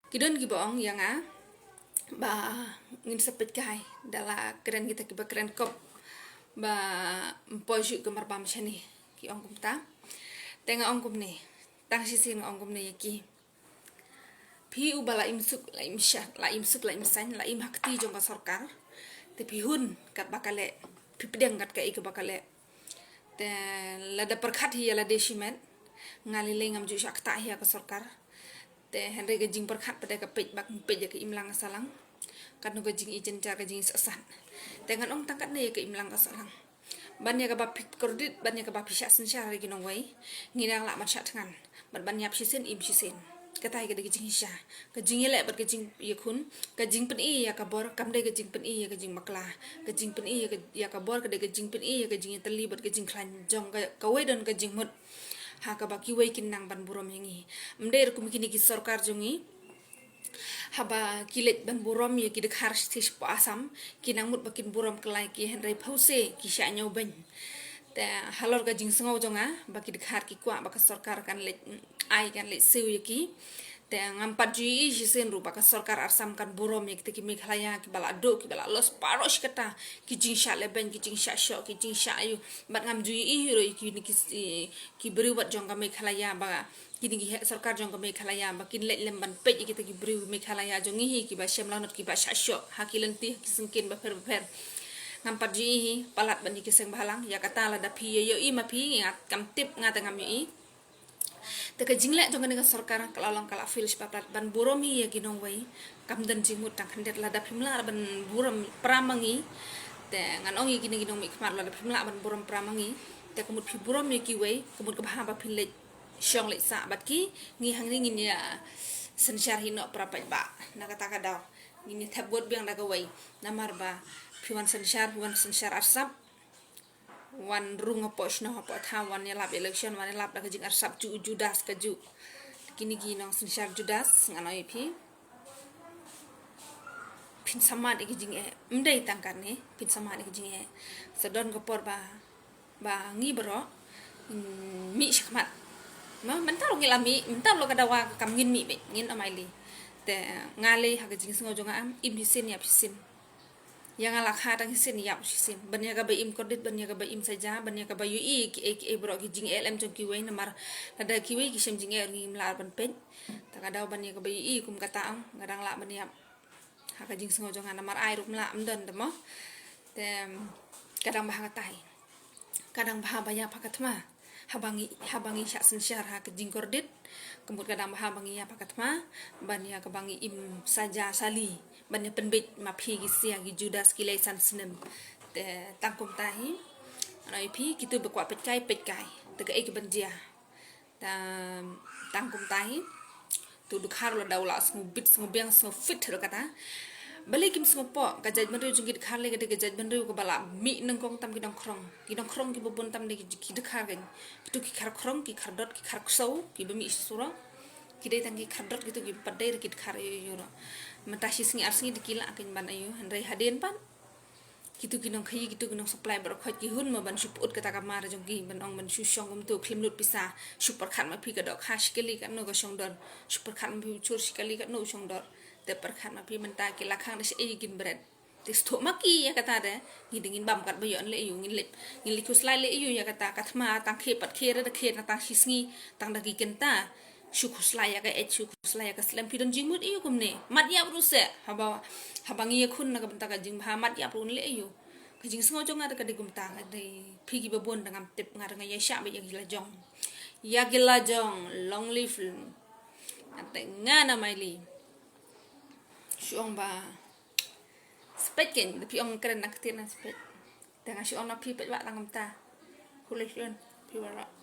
Kidon gibong yang ba ngin sepet kai dala keren kita kiba keren kop ba mpoju gemar bam chani ki ongkum ta tenga ongkum ni tang sisin ongkum ni ki pi ubala imsuk la imsha la imsuk la imsan la im hakti jong ka sarkar te pi hun kat bakale pi pedeng kat kai ke bakale te la da perkhat hi la desimet ngali lengam ju shakta hi ka sarkar te henry ga jing perkhat pada ka pej bak pej ka imlang salang kan no ga jing ijen jar ga jing sasan dengan ong tangkat ne ka imlang ka salang ban ya ka ba pit kredit ban ya ka ba pisha sen syar gi nong wai ngirang la mat shat ngan ban yap shisen im shisen katai ga de jing sha ka jing le bar ka jing yakun ka jing pen i ya ka bor kam de ga jing pen i ya ka jing makla ka jing pen i ya ka bor ka de ga jing pen i ya ka jing teli bar ka jing klan jong ka wai don ka jing mut ha ka ba ki wai kin nang ban burom yangi mder kum kini ki sarkar jongi haba kilet ban burom ya ki dekhar stis pa asam kinang mut bakin burom kelai ki henry pause ki sha nyaw ban te halor ga jing sngo jonga baki dekhar ki kwa baka sarkar kan le ai kan le seu ya ki te ngampat ji sen ru baka sarkar asam kan burom ya ki meghalaya ki bala do ki bala los parosh kata ki jing sha le ban ki jing sha sho ki jing sha ayu bat ngam ji i ro ki ni ki beri wat jong ka meghalaya ba kini ki sarkar jong ka meghalaya ba kin le lem ban pe ki ki beri meghalaya jong hi ki ba shem lanot ki ba sha sho hakilenti ki singkin ba per ngampat ji palat ban ki seng balang ya kata la da pi yo i ma pi ngat kam tip ngata ngam i te ka jingle jong ka sarkar kalalang kala fil papat ban buromi ya ginong wai kam dan jimut tang kandet la da pimla ban buram pramangi te ngan ongi kini ginong mi kmar la da pimla ban buram pramangi te kumut pi buram ya ki wai kumut ka ba pile syong le sa bat ki ngi hang ni ngin ya sensyar hino prapat ba na kata ka daw ngini thabot biang da ka wai namar ba piwan sensyar arsap wan rung apa sno apa tha wan ya lab election wan lab da jing arsap ju judas ka ju kini gi nong sensyar judas nganoi pi pin sama de jing e mdai tangkan ne pin sama de jing e sedon ko por ba ngi bro mi shakmat ma mentar ngi lami mentar lo kada wa kam ngin mi be ngin amai li te ngale ha ka jing sngo jonga am im hisin ya pisin yang ala khadang hisin yap hisin banya ka ba im kredit banya ka ba im saja banya ka ba ui ki bro ki jing lm jong ki wei namar ada ki wei ki sem jing ngi mlar ban pen ta ka daw banya ka ba ui kum kata ang ngadang la banya ha ka jing sngo jong namar ai rup la amdan demo te kadang bah tai kadang bah baya pakatma habangi syak sensyar ha ka jing kredit kemut kadang bah bangi ya pakatma banya ka bangi im saja sali banya penbit ma phi gi sia gi judas ki lesan snem te tangkum tahi anai phi kitu be kwa pet kai te ka ek banjia ta tangkum tahi tu du khar lo daula smubit smubiang so fit ro kata balik kim smopo ka jaj bandu jungit khar le ka jaj bandu ko bala mi nang kong tam ki dong krong ki bobon tam de ki de khar gan tu ki khar krong ki khar dot ki khar ksau ki be mi sura ki dai tangi khar dot gitu ki padai ki khar yo matashi singi arsingi dikila akin ban ayu handai haden pan kitu kinong khayi kitu kinong supply bar khot ki hun ma ban suput kata kamar jonggi ban ong ban susong gum tu klimlut pisa super khat ma phi ka dok khash keli kan no ga song dor super khat ma phi chur sikali kan no song dor te par khat ma phi menta ki lakhang de e gin bread tis tho maki ya kata de ngidingin bam kat bayon le yu ngin li kuslai le yu ya kata kathma tang khe pat khe ra de khe na tang sisngi tang da gi kenta syukuslaya ka syukuslaya ka slam pidon jingmut iyo kumne mat ya bruse habangi yakun na ka benta ka jing ba mat ya prun le iyo ka jing sngo jong ada ka digum ta de phigi babon dangam tip ngar nga ya sha ba ya gila jong long live ate ngana maili syong ba speken de piong kren nak tina spek dengan syong na pi pet ba dangam ta kulishon pi wala